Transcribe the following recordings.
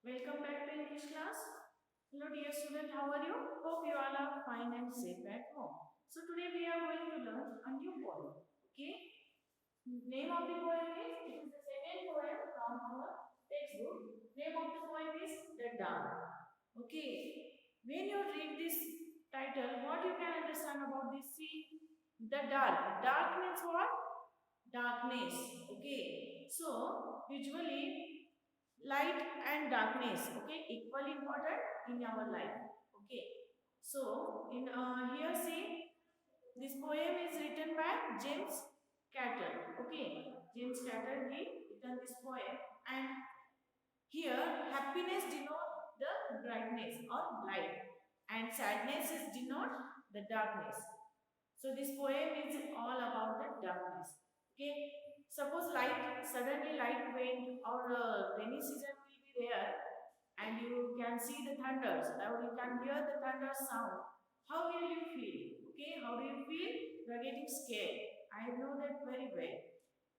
Welcome back to English class. Hello dear student, how are you? Hope you all are fine and safe at home. So today we are going to learn a new poem. Okay? Name of the poem is, it is the second poem from our textbook. Name of the poem is The Dark. Okay? When you read this title, what you can understand about this? See, the dark. Dark means what? Darkness. Okay? So, usually light and darkness, okay, equally important in our life. Okay, so in here see, this poem is written by James Cattell. Okay, James Cattell he written this poem, and here happiness denote the brightness or light, and sadness is denote the darkness. So this poem is all about the darkness. Okay, suppose light, suddenly light went, or rainy season will be there, and you can see the thunders, or you can hear the thunder sound. How will you feel? Okay, how do you feel? You are getting scared. I know that very well.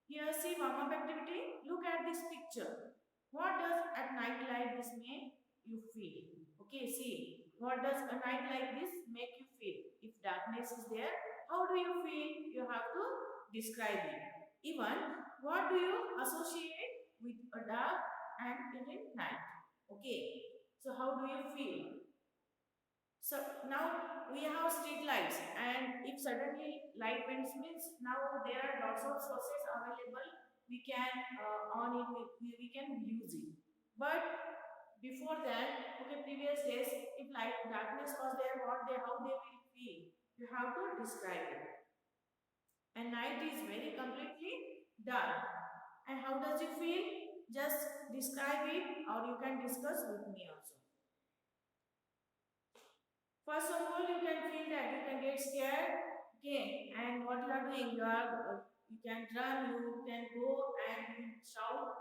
Here, see warm up activity. Look at this picture. What does at night like this make you feel? Okay, see. What does a night like this make you feel? If darkness is there, how do you feel? You have to describe it. Even, what do you associate with a dark and in a night? Okay. So, how do you feel? So now we have street lights, and if suddenly light went means now there are lots of sources available. We can on it, we can use it. But before that, okay, previous days, if light darkness was there, how they will feel? You have to describe it. And night is very completely dark. And how does it feel? Just describe it, or you can discuss with me also. First of all, you can feel that you can get scared, okay, and what you are doing, you can run, you can go and you shout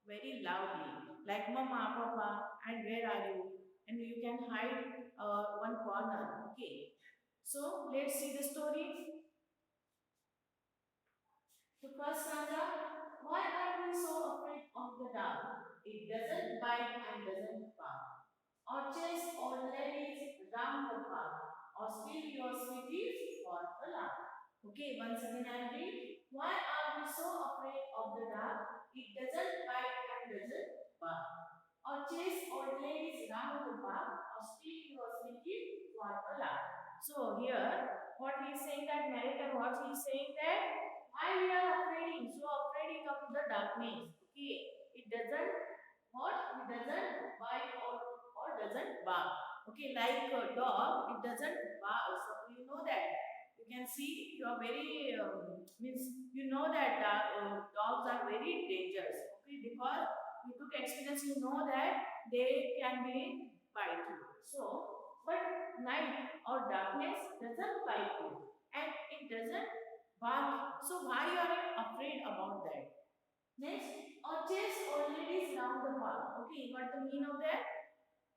very loudly, like Mama, Papa, and where are you? And you can hide one corner, okay. So let's see the story. The first stanza: why are we so afraid of the dark? It doesn't bite and doesn't bark, or chase old ladies round the park, or steal your sweeties for a laugh. Okay, once again I read. Why are we so afraid of the dark? It doesn't bite and doesn't bark, or chase old ladies round the park, or steal your sweeties for a laugh. So here, what he is saying, that narrator, what he is saying, that why we are afraid, so afraid of the darkness. Okay, it doesn't what? It doesn't bite or doesn't bark. Okay, like a dog, it doesn't bark. So you know that. You can see you are very means you know that dogs are very dangerous. Okay, because you took experience, you know that they can be bite you. So, but night or darkness doesn't bite you, and it doesn't bark. So why you are afraid about that? Next, or chase old ladies round the park. Okay, what the mean of that?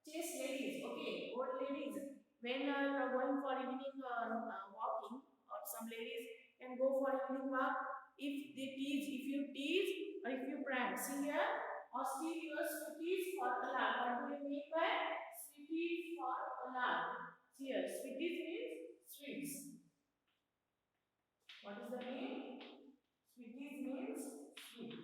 Chase ladies. Okay, old ladies. When you are going for evening walking, or some ladies can go for evening walk. If they tease, if you tease or if you prank, see here, or steal your sweeties for a laugh. What do you mean by sweeties for a laugh? See here, sweeties means sweets. What is the meaning? Sweeties means sweet.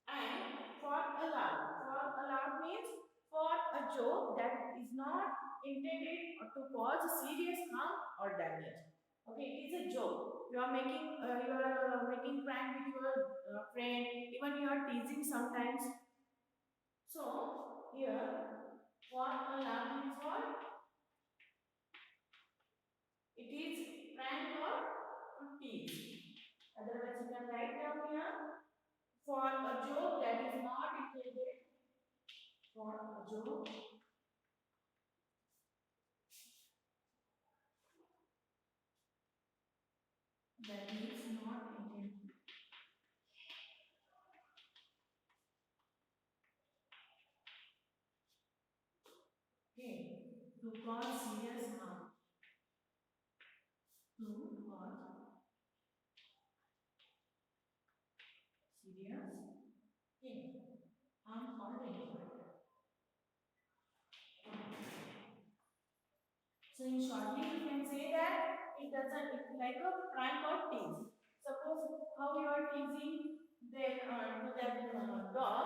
And for a laugh. For a laugh means for a joke that is not intended to cause serious harm or damage. Okay, it is a joke. You are making prank with your friend. Even you are teasing sometimes. So here, for a laugh means what? It is prank or to tease. Otherwise, you can write down here, for a joke that is not intended, for a joke that is not intended. Okay, to cause serious harm. To cause serious Okay. Harm or benefit. So in shortly you can say that it doesn't, it's like a prank or tease. Suppose how you are teasing that dog,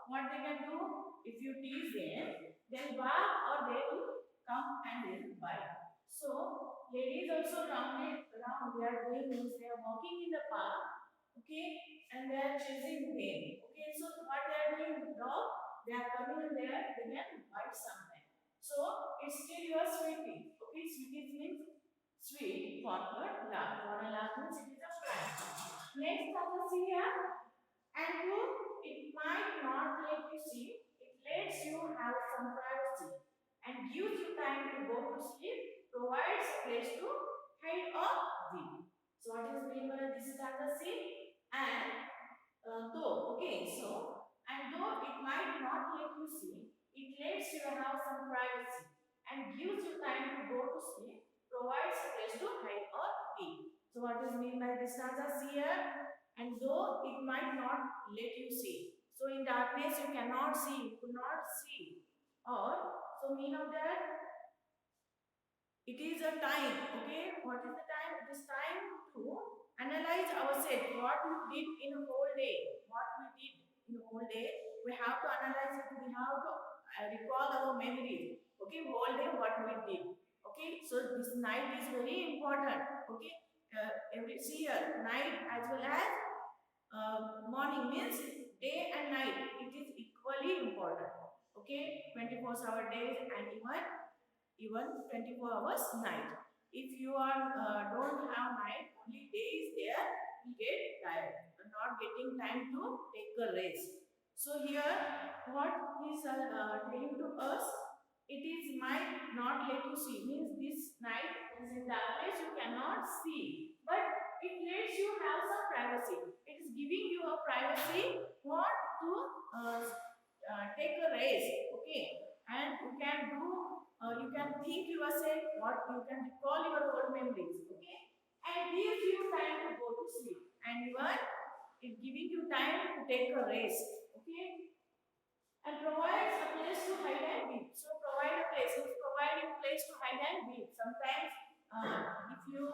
what they can do, if you tease them, they'll bark or they will come and they will bite. So ladies also around they are going means they are walking in the park, okay, and they are chasing them. Okay, so what they are doing with dog, they are coming in there, they can bite sometimes. So it's still your sweetie. Okay, sweetie means sweet for a laugh. For a laugh means it is a prank. Next, let see here. And two, it might not let you see. It lets you have some privacy and gives you time to go to sleep. Provides place to hide or weep. So what is mean by this is C? And though, okay, so, and though it might not let you see, it lets you have some privacy and gives you time to go to sleep, provides a place to hide or eat. So what is mean by this stanza here? And though it might not let you see. So in darkness you cannot see, you could not see. Or, so mean of that, it is a time, okay? What is the time? It is time to analyze ourselves, what we did in a whole day. What we did in a whole day, we have to analyze it, we have to recall our memories. Okay, whole day what we did. Okay, so this night is very important. Okay, every see here, night as well as morning means day and night. It is equally important. Okay, 24-hour days and even 24 hours night. If you are don't have night, only day is there, you get tired. You're not getting time to take a rest. So here, what is telling to us, it is might not let you see. Means this night is in darkness, you cannot see. But it lets you have some privacy. It is giving you a privacy what to take a rest. Okay, and you can do you can think yourself what you can recall your old memories, okay, and gives you time to go to sleep, and even it giving you time to take a rest, okay, and provides a place to hide and weep. So provide a place, if providing place to hide and weep, sometimes if you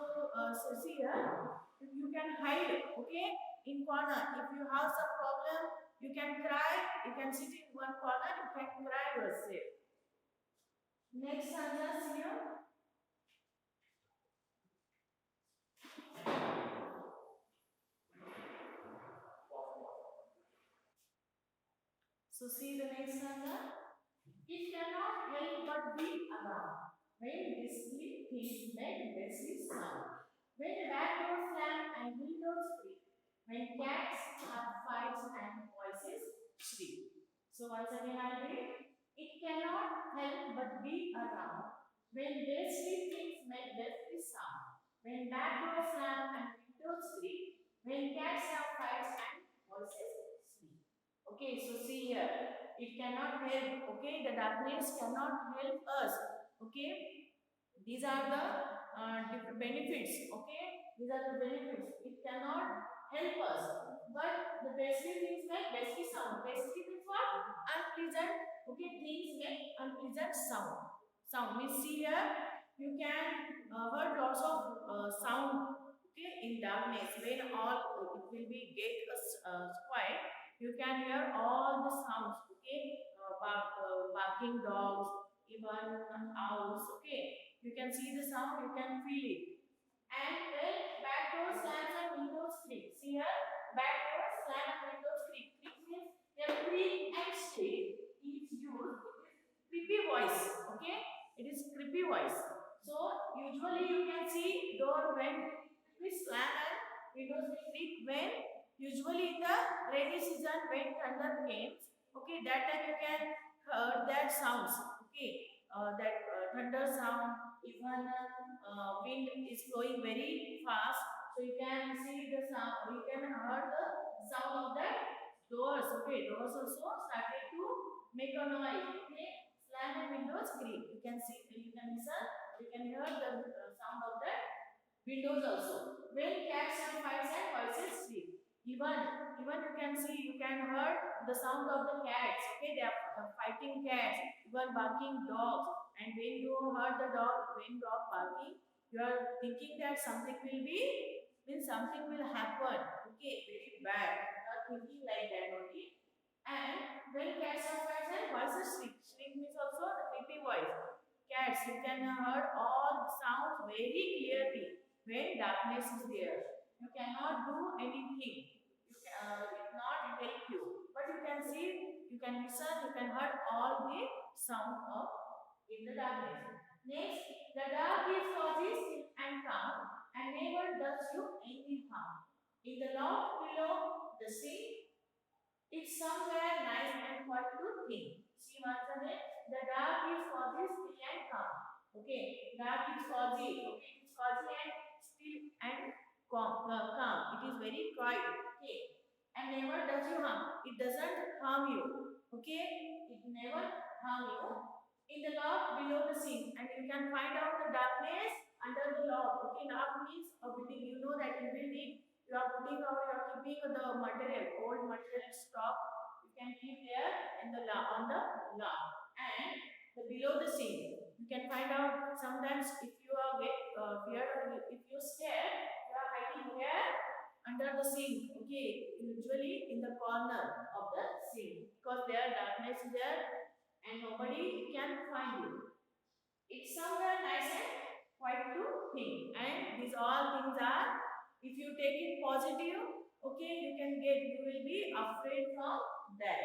see here, if you can hide, okay, in corner, if you have some problem, you can cry, you can sit in one corner, you can cry yourself. Next stanza here. So see the next stanza. It cannot help but be around. When whiskey things make Wesley sound. When back doors slam and windows creak. When cats have fights and voices shriek. So once again I'll read. It cannot help but be around. When Wesley things make Wesley sound. When back doors slam and windows creak. When cats have fights and voices shriek. Okay, so see here, it cannot help. Okay, the darkness cannot help us. Okay, these are the different benefits. Okay, these are the benefits. It cannot help us. But the basic things like basic sound. Basic means what? Unpleasant. Okay, things make unpleasant sound. Sound means see here, you can heard lots of sound. Okay, in darkness when all it will be get quiet, you can hear all the sounds. Okay, barking dogs, even owls. Okay, you can see the sound, you can feel it. And when back door slams and windows creak. See here, back door slam and windows creak. Creak means their creak and shake is used. It is creepy voice. Okay, it is creepy voice. So usually you can see door when we slam and windows will creak when usually in the rainy season when thunder comes. Okay, that time you can hear that sounds. Okay, that thunder sound. Even wind is blowing very fast, so you can see the sound. You can hear the sound of the doors. Okay, doors also started to make a noise. Okay, slam and windows creak. You can see, you can listen, you can hear the sound of the windows also. When cats and fights and voices sleep. Even you can see, you can can hear the sound of the cats. Okay, they are fighting cats, even barking dogs. And when you heard the dog barking, you are thinking that something will be, means something will happen. Okay, very bad. You are thinking like that only. And when cats are fighting, voices shriek. Shriek means also the creepy voice. Cats, you can hear all the sounds very clearly when darkness is there. You cannot do anything. It not help you. But you can see, you can listen, you can hear all the sound of in the darkness. Next, the dark is cozy, still and calm, and never does you any harm. In the loft below the sea, it's somewhere nice and quiet to think. See once again, the dark is cozy, still and calm. Okay, dark is cozy. Okay, it's cozy and still and calm. It is very quiet. Okay, and never does you harm. It doesn't harm you. Okay, it never harm you. In the log below the sink, and you can find out the darkness under the log. Okay, log means a building. You know that in building you are putting or you are keeping the material, old material stock. You can keep there in the on the log, and the below the sink. You can find out sometimes if you are fear, if you scared, you are hiding where under the sink. Okay, usually in the corner of the sink because there darkness is there and nobody can find you. It's somewhere nice and quite to think. And these all things are, if you take it positive, okay, you can get, you will be afraid from that.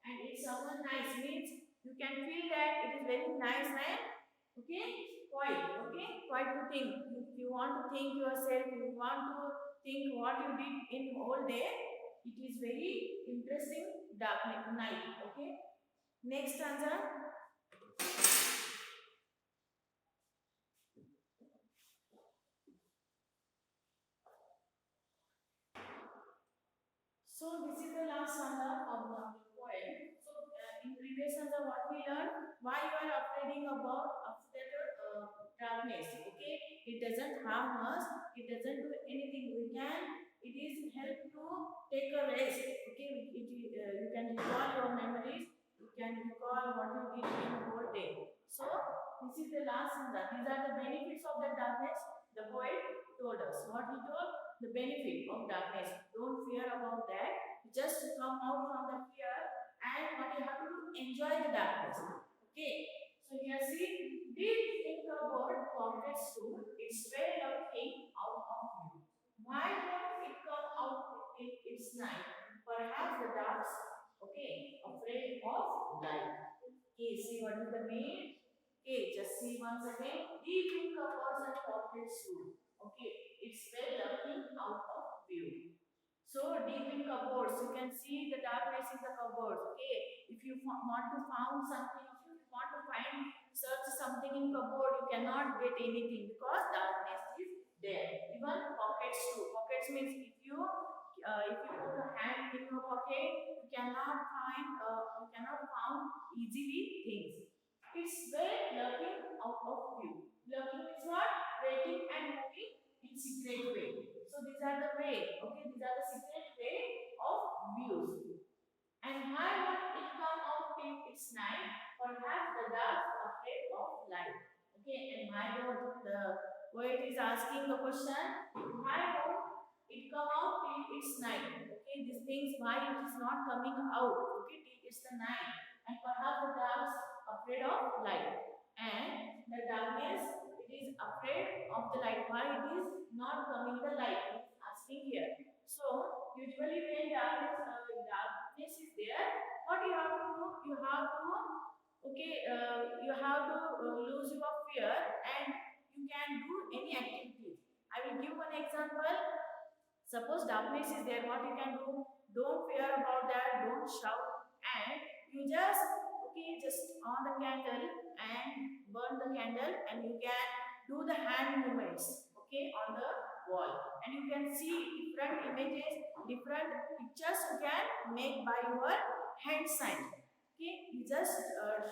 And it's somewhere nice means you can feel that it is very nice and okay, quite to think. If you want to think yourself, you want to think what you did in whole day, it is very interesting dark night. Okay. Next answer. So this is the last stanza of the poem. So in previous stanza, what we learned, why you are afraid about upset darkness. Okay, it doesn't harm us. It doesn't do anything. We can. It is help to take a rest. Okay, you can recall your memories. You can recall what you did in the whole day. So this is the last stanza. These are the benefits of the darkness. The poet told us. What he told, the benefit of darkness. Don't fear about that. Just come out from the fear and what you have to do, enjoy the darkness. Okay. So here see, deep in the word pockets too, it's very of thing out of you. Why don't it come out in its night? Perhaps the darks, okay, afraid of light. Okay, see what is the mean? Okay, just see once again. Deep in cupboards and pockets too. Okay, it's well looking out of view. So deep in cupboards, you can see the darkness in the cupboards. Okay, if you want to find something, if you want to find search something in cupboard, you cannot get anything because darkness is there. Even pockets too. Pockets means if you put a hand in your pocket, you cannot found easily things. It's where lurking out of view. Lurking is what? Waiting and moving in secret way. So these are the way. Okay, these are the secret way of views. And why won't it come out till it's night? Perhaps the dark afraid of light. Okay, and why don't the poet is asking the question? Why won't it come out till it's night? Okay, these things why it is not coming out? Okay, till it's the night. And perhaps the dark afraid of light. And the darkness, it is afraid of the light. Why it is not coming the light? He is asking here. So usually when darkness is there, what you have to do? You have to lose your fear and you can do any activities. I will give one example. Suppose darkness is there, what you can do? Don't fear about that, don't shout, and you just on the candle and burn the candle, and you can do the hand movements, okay, on the wall, and you can see different images, different pictures you can make by your hand sign. Okay, you just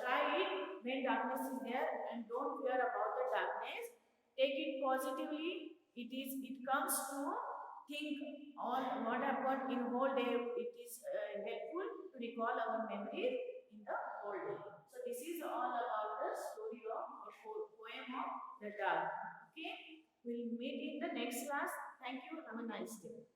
try it when darkness is there, and don't fear about the darkness. Take it positively. It comes to think on what happened in whole day. It is help recall our memories in the whole day. So this is all about the story of a poem of the dog. Okay, we'll meet in the next class. Thank you. Have a nice day.